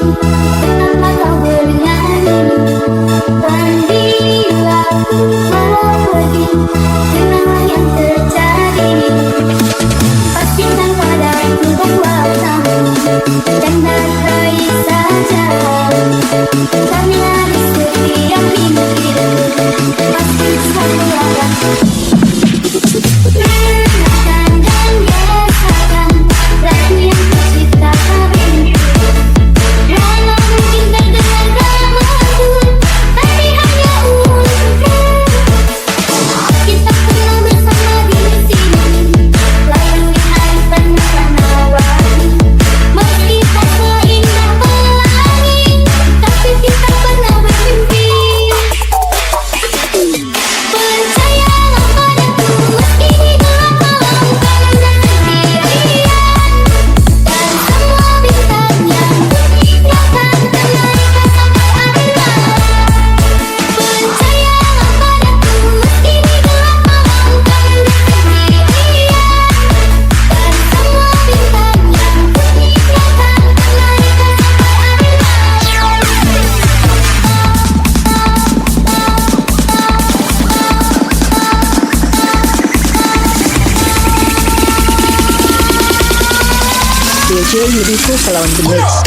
Betapa kau bernyanyi, dan bila ku mau pergi, kenapa yang terjadi? Pastikan padaku bahwa dan hargai saja. Kami harus setiap mimpi, pasti selalu ada. Renungkan dan biasakan lagu yang tercipta mimpi. Walau mungkin terdengar dramaku, tapi hanya untukku. Kita pernah bersama di sini, lalui hari penuh warna-warni. Meski tak seindah pelangi, tapi kita pernah bermimpi. Percayalah padaku, meski di gelap malam kau dan sendirian, dan semua bintang yang kuciptakan terlarikan sampai akhir malam. Percayalah padaku, meski di gelap malam kau dan sendirian, dan semua bintang yang kuciptakan terlarikan DJ Yuriko Salon The Mix.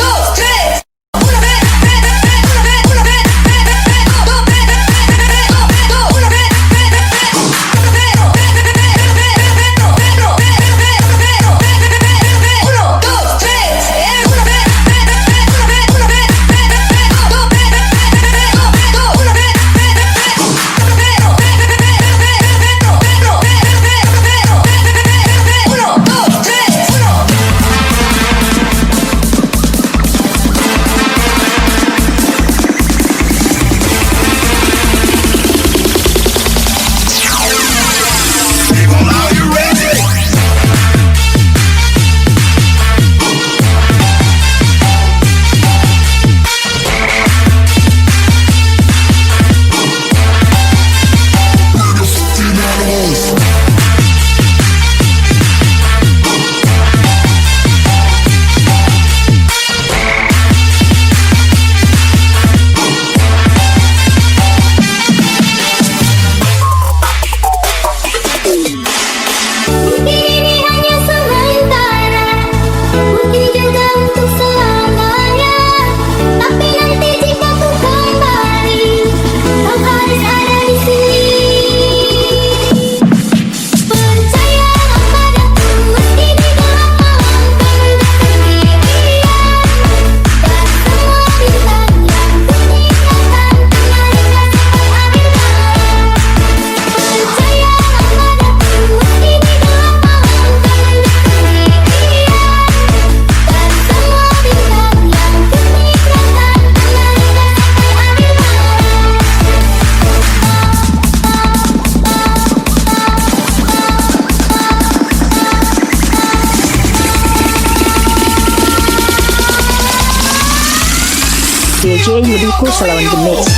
DJ Yuriko Salon The Mix.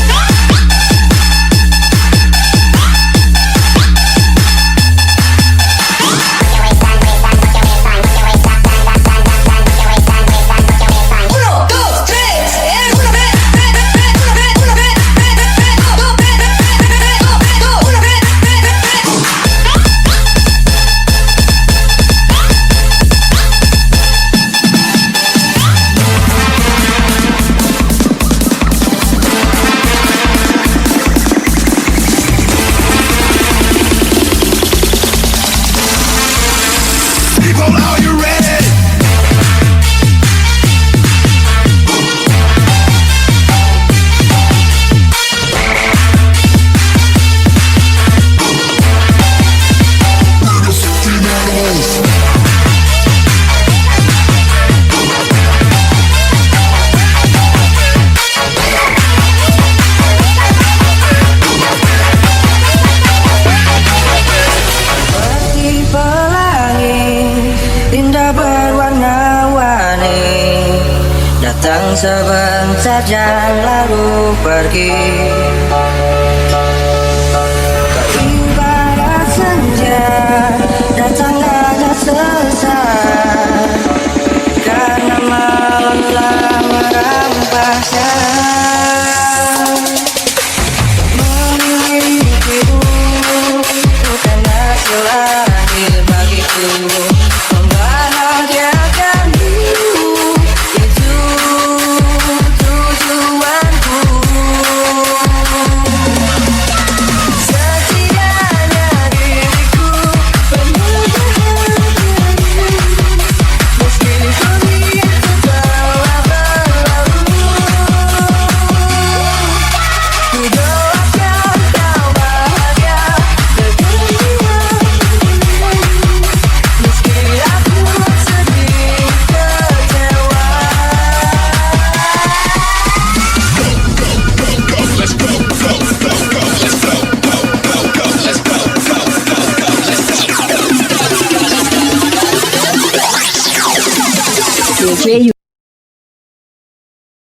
Datang sebentar dan lalu pergi. Ibarat senja datang ada selesai, karena malam telah meramai. DJ